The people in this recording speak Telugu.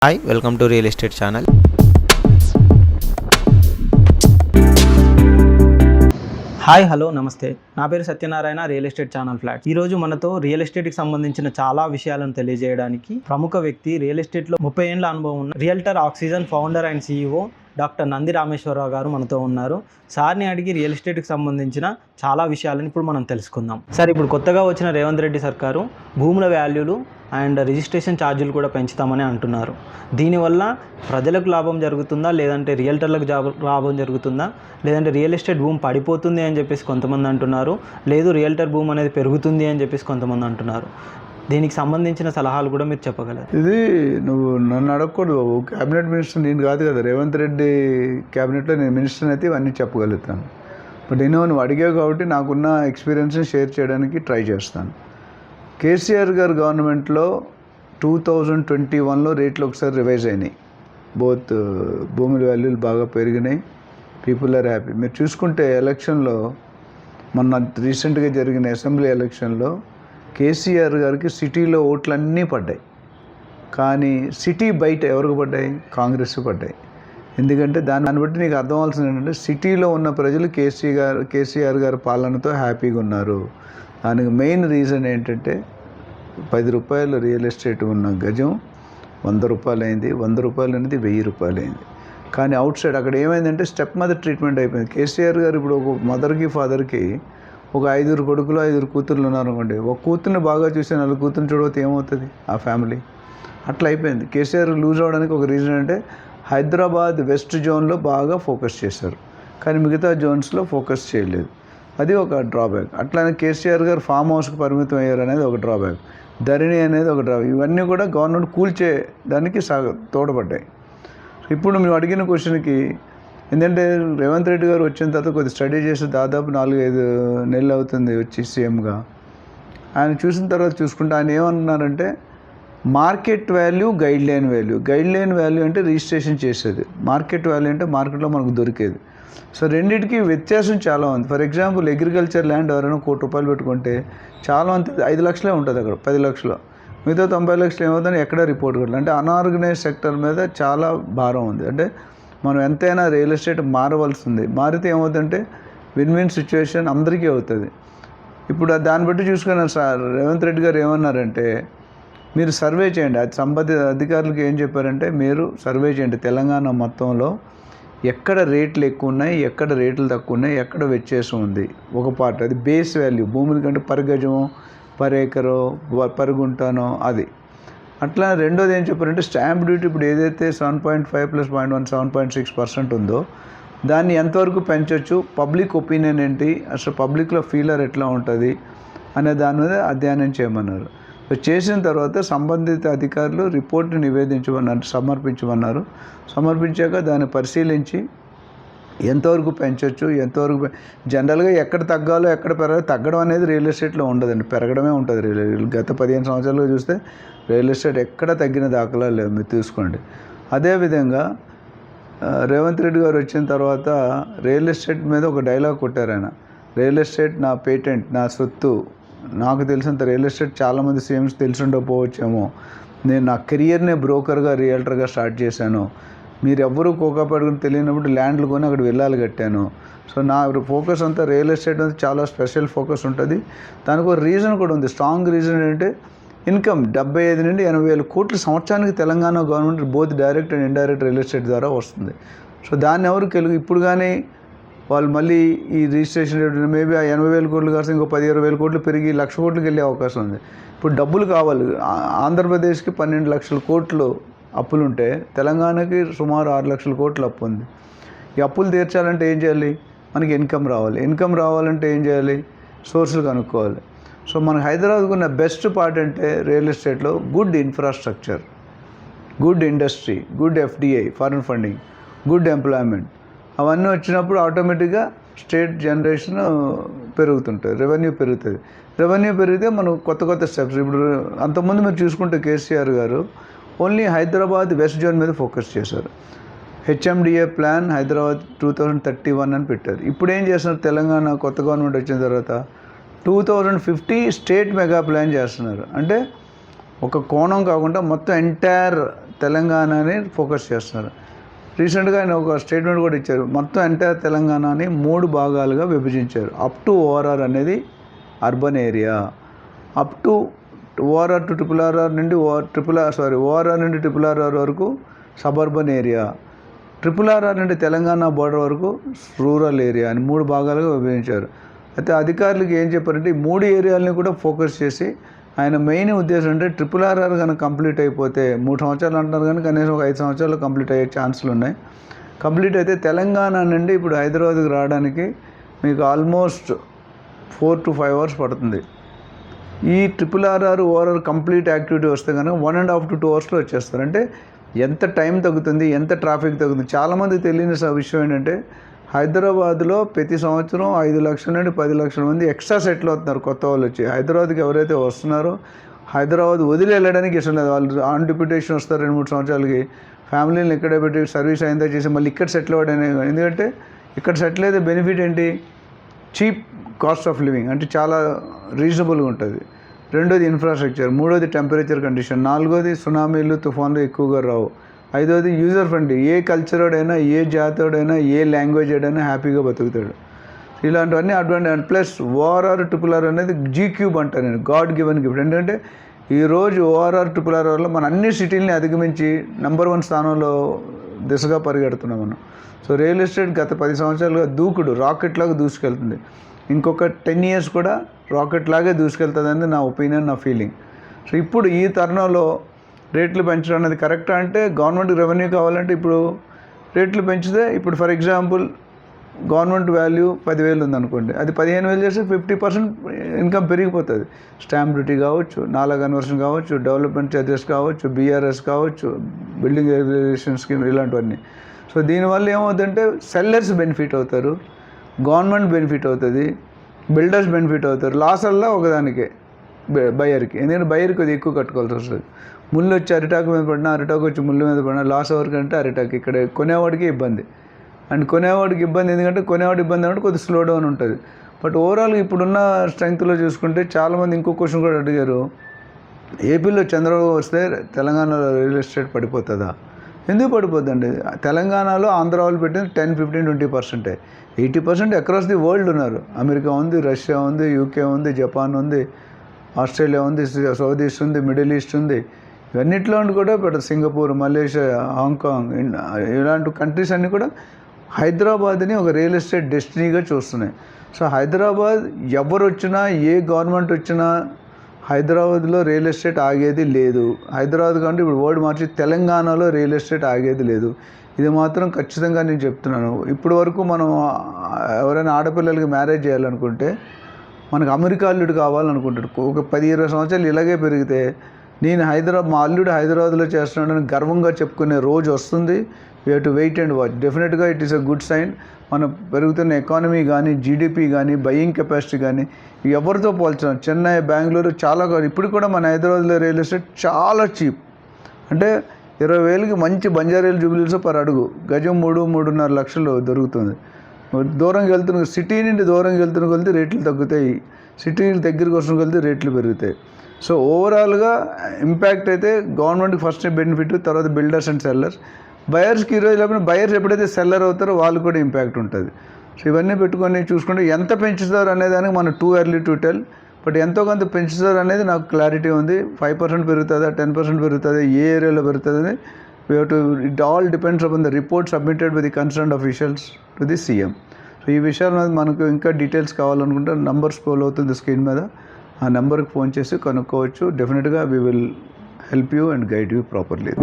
Hi welcome to real estate channel. Hi hello నమస్తే, నా పేరు Satyanarayana, real estate channel flat. ఈరోజు మనతో రియల్ ఎస్టేట్కి సంబంధించిన చాలా విషయాలను తెలియజేయడానికి ప్రముఖ వ్యక్తి, రియల్ ఎస్టేట్లో 30 ఏళ్ల అనుభవం ఉన్న realtor oxygen founder and CEO doctor Nandi Rameshwar Rao గారు మనతో ఉన్నారు. సార్ని అడిగి రియల్ ఎస్టేట్కి సంబంధించిన చాలా విషయాలను ఇప్పుడు మనం తెలుసుకుందాం. సార్, ఇప్పుడు కొత్తగా వచ్చిన రేవంత్ రెడ్డి సర్కారు భూముల వాల్యూలు అండ్ రిజిస్ట్రేషన్ ఛార్జీలు కూడా పెంచుతామని అంటున్నారు. దీనివల్ల ప్రజలకు లాభం జరుగుతుందా, లేదంటే రియల్టర్లకు లాభం జరుగుతుందా, లేదంటే రియల్ ఎస్టేట్ భూమి పడిపోతుంది అని చెప్పేసి కొంతమంది అంటున్నారు, లేదు రియల్టర్ భూమి అనేది పెరుగుతుంది అని చెప్పేసి కొంతమంది అంటున్నారు. దీనికి సంబంధించిన సలహాలు కూడా మీరు చెప్పగలరు. ఇది నువ్వు నన్ను అడగకూడదు బాబు, క్యాబినెట్ మినిస్టర్ నేను కాదు కదా. రేవంత్ రెడ్డి క్యాబినెట్లో నేను మినిస్టర్ని అయితే ఇవన్నీ చెప్పగలుగుతాను. బట్ నువ్వు అడిగావు కాబట్టి నాకున్న ఎక్స్పీరియన్స్ని షేర్ చేయడానికి ట్రై చేస్తాను. కేసీఆర్ గారు గవర్నమెంట్లో 2021లో రేట్లు ఒకసారి రివైజ్ అయినాయి. బోత్ భూముల వాల్యూలు బాగా పెరిగినాయి. People are happy. మీరు చూసుకుంటే ఎలక్షన్లో, మొన్న రీసెంట్గా జరిగిన అసెంబ్లీ ఎలక్షన్లో కేసీఆర్ గారికి సిటీలో ఓట్లన్నీ పడ్డాయి. కానీ సిటీ బయట ఎవరికి పడ్డాయి? కాంగ్రెస్ పడ్డాయి. ఎందుకంటే దాన్ని బట్టి నీకు అర్థం అవ్వాల్సింది ఏంటంటే, సిటీలో ఉన్న ప్రజలు కేసీఆర్ గారి పాలనతో హ్యాపీగా ఉన్నారు. దానికి మెయిన్ రీజన్ ఏంటంటే, 10 రూపాయలు రియల్ ఎస్టేట్ ఉన్న గజం 100 రూపాయలు అయింది, 100 రూపాయలు అనేది 1000 రూపాయలు అయింది. కానీ అవుట్ సైడ్ అక్కడ ఏమైందంటే స్టెప్ మదర్ ట్రీట్మెంట్ అయిపోయింది. కేసీఆర్ గారు ఇప్పుడు ఒక మదర్కి ఫాదర్కి ఒక 5 కొడుకులు 5 కూతుర్లు ఉన్నారనుకోండి, ఒక కూతుర్ని బాగా చూసి 4 కూతుర్ని చూడకపోతే ఏమవుతుంది ఆ ఫ్యామిలీ? అట్లా అయిపోయింది. కేసీఆర్ లూజ్ అవ్వడానికి ఒక రీజన్ అంటే, హైదరాబాద్ వెస్ట్ జోన్లో బాగా ఫోకస్ చేశారు, కానీ మిగతా జోన్స్లో ఫోకస్ చేయలేదు. అది ఒక డ్రాబ్యాక్. అట్లానే కేసీఆర్ గారు ఫామ్ హౌస్కి పరిమితం అయ్యారు అనేది ఒక డ్రాబ్యాక్. ధరణి అనేది ఒక డ్రాబ్యాక్. ఇవన్నీ కూడా గవర్నమెంట్ కూల్చే దానికి తోడ్పడ్డాయి. ఇప్పుడు మేము అడిగిన క్వశ్చన్కి, ఎందుకంటే రేవంత్ రెడ్డి గారు వచ్చిన తర్వాత కొద్దిగా స్టడీ చేసి దాదాపు 4-5 నెలలు అవుతుంది వచ్చి సీఎంగా. ఆయన చూసిన తర్వాత చూసుకుంటే ఆయన ఏమన్నారంటే, market value, guide line value. Guide line value అంటే రిజిస్ట్రేషన్ చేసేది, మార్కెట్ వాల్యూ అంటే మార్కెట్లో మనకు దొరికేది. సో రెండింటికి వ్యత్యాసం చాలా ఉంది. ఫర్ ఎగ్జాంపుల్, అగ్రికల్చర్ ల్యాండ్ ఎవరైనా 1 కోటి రూపాయలు పెట్టుకుంటే చాలా మంది 5 లక్షలే ఉంటుంది, అక్కడ 10 లక్షలు. మిగతా 90 లక్షలు ఏమవుతుందని ఎక్కడా రిపోర్ట్ కొట్టాలి. అంటే అన్ఆర్గనైజ్ సెక్టర్ మీద చాలా భారం ఉంది. అంటే మనం ఎంతైనా రియల్ ఎస్టేట్ మారవలసింది. మారితే ఏమవుతుందంటే విన్ విన్ సిచ్యువేషన్ అందరికీ అవుతుంది. ఇప్పుడు దాన్ని బట్టి చూసుకున్న సార్ రేవంత్ రెడ్డి గారు ఏమన్నారంటే, మీరు సర్వే చేయండి. అది సంబంధిత అధికారులకు ఏం చెప్పారంటే, మీరు సర్వే చేయండి తెలంగాణ మొత్తంలో ఎక్కడ రేట్లు ఎక్కువ ఉన్నాయి, ఎక్కడ రేట్లు తక్కువ ఉన్నాయి, ఎక్కడ వ్యత్యాసం ఉంది. ఒక పార్ట్ అది బేస్ వాల్యూ, భూముల కంటే పర్ గజమో, పర్ ఏకరో, పర్ గుంటానో అది. అట్లా రెండోది ఏం చెప్పారంటే, స్టాంప్ డ్యూటీ ఇప్పుడు ఏదైతే 7.5 + 0.1 7.6% ఉందో దాన్ని ఎంతవరకు పెంచవచ్చు, పబ్లిక్ ఒపీనియన్ ఏంటి, అసలు పబ్లిక్లో ఫీలర్ ఎట్లా ఉంటుంది అనే దాని మీద అధ్యయనం చేయమన్నారు. సో చేసిన తర్వాత సంబంధిత అధికారులు రిపోర్ట్ని సమర్పించమన్నారు. సమర్పించాక దాన్ని పరిశీలించి ఎంతవరకు పెంచవచ్చు, ఎంతవరకు జనరల్గా ఎక్కడ తగ్గాలో ఎక్కడ పెరగాలో, తగ్గడం అనేది రియల్ ఎస్టేట్లో ఉండదండి, పెరగడమే ఉంటుంది. గత 15 సంవత్సరాలుగా చూస్తే రియల్ ఎస్టేట్ ఎక్కడ తగ్గిన దాఖలాలు లేవు, మీరు చూసుకోండి. అదేవిధంగా రేవంత్ రెడ్డి గారు వచ్చిన తర్వాత రియల్ ఎస్టేట్ మీద ఒక డైలాగ్ కొట్టారు ఆయన. రియల్ ఎస్టేట్ నా పేటెంట్, నా సొత్తు. నాకు తెలిసినంత రియల్ ఎస్టేట్ చాలామంది సీఎంస్ తెలిసి ఉండకపోవచ్చేమో, నేను నా కెరియర్నే బ్రోకర్గా, రియల్టర్గా స్టార్ట్ చేశాను. మీరు ఎవ్వరూ కోకాపడుకుని తెలియనప్పుడు ల్యాండ్లు కొని అక్కడ వెళ్ళాలి కట్టాను. సో నా ఫోకస్ అంతా రియల్ ఎస్టేట్ అనేది చాలా స్పెషల్ ఫోకస్ ఉంటుంది. దానికి ఒక రీజన్ కూడా ఉంది, స్ట్రాంగ్ రీజన్ ఏంటంటే ఇన్కమ్ 75 నుండి 80 వేల కోట్లు సంవత్సరానికి Telangana government both direct and indirect real estate ద్వారా వస్తుంది. సో దాన్ని ఎవరు ఇప్పుడు కానీ వాళ్ళు మళ్ళీ ఈ రిజిస్ట్రేషన్ రేట్ మేబీ ఆ 80 వేల కోట్లు కాస్త ఇంకో 10-20 వేల కోట్లు పెరిగి 1 లక్ష కోట్లకి వెళ్ళే అవకాశం ఉంది. ఇప్పుడు డబ్బులు కావాలి. ఆంధ్రప్రదేశ్కి 12 లక్షల కోట్లు అప్పులుంటే తెలంగాణకి సుమారు 6 లక్షల కోట్ల అప్పు ఉంది. ఈ అప్పులు తీర్చాలంటే ఏం చేయాలి? మనకి ఇన్కమ్ రావాలి. ఇన్కమ్ రావాలంటే ఏం చేయాలి? సోర్సులు కనుక్కోవాలి. సో మన హైదరాబాద్కు ఉన్న బెస్ట్ పార్ట్ అంటే రియల్ ఎస్టేట్లో good infrastructure, good industry, good FDI foreign funding, good employment. అవన్నీ వచ్చినప్పుడు ఆటోమేటిక్గా స్టేట్ జనరేషన్ పెరుగుతుంటుంది, రెవెన్యూ పెరుగుతుంది. రెవెన్యూ పెరిగితే మనం కొత్త స్టెప్స్. ఇప్పుడు అంతకుముందు మీరు చూసుకుంటే కేసీఆర్ గారు ఓన్లీ హైదరాబాద్ వెస్ట్ జోన్ మీద ఫోకస్ చేశారు. HMDA ప్లాన్ హైదరాబాద్ 2031 అని పెట్టారు. ఇప్పుడు ఏం చేస్తున్నారు, తెలంగాణ కొత్త గవర్నమెంట్ వచ్చిన తర్వాత 2050 స్టేట్ మెగా ప్లాన్ చేస్తున్నారు. అంటే ఒక కోణం కాకుండా మొత్తం ఎంటైర్ తెలంగాణని ఫోకస్ చేస్తున్నారు. రీసెంట్గా ఆయన ఒక స్టేట్మెంట్ కూడా ఇచ్చారు, మొత్తం ఎంటైర్ తెలంగాణని 3 భాగాలుగా విభజించారు. అప్ టు ఓఆర్ఆర్ అనేది urban area, up to ORR to RRR నుండి ఓఆర్ఆర్ నుండి RRR వరకు సబర్బన్ ఏరియా, RRR నుండి తెలంగాణ బోర్డర్ వరకు రూరల్ ఏరియా అని 3 భాగాలుగా విభజించారు. అయితే అధికారులకు ఏం చెప్పారంటే ఈ 3 ఏరియాలని కూడా ఫోకస్ చేసి ఆయన మెయిన్ ఉద్దేశం అంటే RRR కనుక కంప్లీట్ అయిపోతే 3 సంవత్సరాలు అంటున్నారు కానీ కనీసం ఒక 5 సంవత్సరాలు కంప్లీట్ అయ్యే ఛాన్సులు ఉన్నాయి. కంప్లీట్ అయితే తెలంగాణ నుండి ఇప్పుడు హైదరాబాద్కి రావడానికి మీకు ఆల్మోస్ట్ 4 to 5 hours పడుతుంది. ఈ RRR ఓవరాల్ కంప్లీట్ యాక్టివిటీ వస్తే కనుక 1.5 to 2 hours వచ్చేస్తారు. అంటే ఎంత టైం తగ్గుతుంది, ఎంత ట్రాఫిక్ తగ్గుతుంది. చాలామంది తెలియని విషయం ఏంటంటే హైదరాబాద్లో ప్రతి సంవత్సరం 5 లక్షల నుండి 10 లక్షల మంది ఎక్స్ట్రా సెటిల్ అవుతున్నారు కొత్త వాళ్ళు వచ్చి. హైదరాబాద్కి ఎవరైతే వస్తున్నారో హైదరాబాద్ వదిలి వెళ్ళడానికి ఇష్టం లేదు. వాళ్ళు ఆన్ డిప్యూటేషన్ వస్తారు 2-3 సంవత్సరాలకి, ఫ్యామిలీని ఇక్కడే పెట్టి సర్వీస్ అయిందా చేసి మళ్ళీ ఇక్కడ సెటిల్ అవ్వడం. ఎందుకంటే ఇక్కడ సెటిల్ అయితే బెనిఫిట్ ఏంటి, చీప్ కాస్ట్ ఆఫ్ లివింగ్, అంటే చాలా రీజనబుల్గా ఉంటుంది. రెండోది ఇన్ఫ్రాస్ట్రక్చర్, మూడోది టెంపరేచర్ కండిషన్, నాలుగోది సునామీలు తుఫాన్లు ఎక్కువగా రావు, ఐదోది యూజర్ ఫ్రెండ్లీ, ఏ కల్చరోడైనా ఏ జాతోడైనా ఏ లాంగ్వేజ్ అయినా హ్యాపీగా బతుకుతాడు. ఇలాంటివన్నీ అడ్వాంటేజ్. ప్లస్ ఓఆర్ఆర్ RRR అనేది G³ అంటారు నేను, గాడ్ గివెన్ గిఫ్ట్. ఎందుకంటే ఈరోజు ఓఆర్ఆర్ RRR వల్ల మన అన్ని సిటీలని అధిగమించి నెంబర్ 1 స్థానంలో దిశగా పరిగెడుతున్నాం మనం. సో రియల్ ఎస్టేట్ గత 10 సంవత్సరాలుగా దూకుడు రాకెట్ లాగా దూసుకెళ్తుంది. ఇంకొక 10 years కూడా రాకెట్ లాగే దూసుకెళ్తుందని నా ఒపీనియన్, నా ఫీలింగ్. సో ఇప్పుడు ఈ తరుణంలో రేట్లు పెంచడం అనేది కరెక్టా అంటే, గవర్నమెంట్ రెవెన్యూ కావాలంటే ఇప్పుడు రేట్లు పెంచితే, ఇప్పుడు ఫర్ ఎగ్జాంపుల్ గవర్నమెంట్ వాల్యూ 10,000 ఉందనుకోండి, అది 15,000 చేస్తే 50% ఇన్కమ్ పెరిగిపోతుంది. స్టాంప్ డ్యూటీ కావచ్చు, నాలా కన్వర్షన్ కావచ్చు, డెవలప్మెంట్ చార్జెస్ కావచ్చు, BRS కావచ్చు, బిల్డింగ్ రెగ్యులేషన్ స్కీమ్, ఇలాంటివన్నీ. సో దీనివల్ల ఏమవుతుందంటే సెల్లర్స్ బెనిఫిట్ అవుతారు, గవర్నమెంట్ బెనిఫిట్ అవుతుంది, బిల్డర్స్ బెనిఫిట్ అవుతారు. లాస్ వల్ల ఒకదానికే బయర్కి, ఎందుకంటే బయర్కి అది ఎక్కువ కట్టుకోవాల్సి వస్తుంది. ముళ్ళు వచ్చి అరిటాకు మీద పడినా, అరిటాకు వచ్చి ముళ్ళు మీద పడినా లాస్ ఎవరికంటే అరిటాకు. ఇక్కడ కొనేవాడికి ఇబ్బంది, అండ్ కొనేవాడికి ఇబ్బంది ఎందుకంటే కొనేవాడి ఇబ్బంది అంటే కొద్దిగా స్లో డౌన్ ఉంటుంది. బట్ ఓవరాల్గా ఇప్పుడున్న స్ట్రెంగ్త్లో చూసుకుంటే చాలామంది ఇంకో క్వశ్చన్ కూడా అడిగారు, ఏపీలో చంద్రబాబు వస్తే తెలంగాణలో రియల్ ఎస్టేట్ పడిపోతుందా? ఎందుకు పడిపోద్దండి? తెలంగాణలో ఆంధ్ర వాళ్ళు పెట్టింది 10, 15, 20%. 80% అక్రాస్ ది వరల్డ్ ఉన్నారు. అమెరికా ఉంది, రష్యా ఉంది, UK ఉంది, జపాన్ ఉంది, ఆస్ట్రేలియా ఉంది, సౌత్ ఈస్ట్ ఉంది, మిడిల్ ఈస్ట్ ఉంది. ఇవన్నిట్లో కూడా పెడతారు. సింగపూర్, మలేషియా, హాంకాంగ్, ఇలాంటి కంట్రీస్ అన్నీ కూడా హైదరాబాద్ని ఒక రియల్ ఎస్టేట్ డెస్టినీగా చూస్తున్నాయి. సో హైదరాబాద్ ఎవరు వచ్చినా, ఏ గవర్నమెంట్ వచ్చినా హైదరాబాద్లో రియల్ ఎస్టేట్ ఆగేది లేదు. హైదరాబాద్ కంటే ఇప్పుడు వర్డ్ మార్చి తెలంగాణలో రియల్ ఎస్టేట్ ఆగేది లేదు. ఇది మాత్రం ఖచ్చితంగా నేను చెప్తున్నాను. ఇప్పటి వరకు మనం ఎవరైనా ఆడపిల్లలకి మ్యారేజ్ చేయాలనుకుంటే మనకు అమెరికా అల్లుడు కావాలనుకుంటాడు. ఒక 10-20 సంవత్సరాలు ఇలాగే పెరిగితే నేను మా అల్లుడు హైదరాబాద్లో చేస్తున్నాడని గర్వంగా చెప్పుకునే రోజు వస్తుంది. We have to wait and watch. డెఫినెట్గా it is a good sign. మన పెరుగుతున్న ఎకానమీ కానీ, GDP కానీ, బయింగ్ కెపాసిటీ కానీ ఎవరితో పోల్చాం. చెన్నై, బెంగళూరు చాలా, ఇప్పుడు కూడా మన హైదరాబాద్లో రియల్ ఎస్టేట్ చాలా చీప్. అంటే 20,000కి మంచి బంజారాలు జూబిలీస్ పర్ అడుగు, గజం 3-3.5 లక్షలు దొరుకుతుంది. దూరంగా వెళ్తున్న సిటీ నుండి దూరంగా వెళ్తున్న కొలితే రేట్లు తగ్గుతాయి, సిటీ దగ్గరికి వస్తున్న కొలితే రేట్లు పెరుగుతాయి. సో ఓవరాల్గా ఇంపాక్ట్ అయితే గవర్నమెంట్కి ఫస్ట్ బెనిఫిట్, తర్వాత బిల్డర్స్ అండ్ సెల్లర్స్. బయర్స్కి ఈరోజు లేకపోతే బయర్స్ ఎప్పుడైతే సెల్లర్ అవుతారో వాళ్ళు కూడా ఇంపాక్ట్ ఉంటుంది. సో ఇవన్నీ పెట్టుకొని చూసుకుంటే ఎంత పెంచుతారు అనేదానికి మనం too early to tell. But ఎంతో కొంత పెంచుతారు అనేది నాకు క్లారిటీ ఉంది. 5% పెరుగుతుందా, 10% పెరుగుతుందా, ఏ ఏరియాలో పెరుగుతుందని we have to, it all depends upon the report submitted by the concerned officials to the CM. So ఈ విషయాల మీద మనకు ఇంకా డీటెయిల్స్ కావాలనుకుంటే నెంబర్ స్క్రోల్ అవుతుంది స్క్రీన్ మీద, ఆ నెంబర్కి ఫోన్ చేసి కనుక్కోవచ్చు. డెఫినెట్గా we will help you and guide you properly.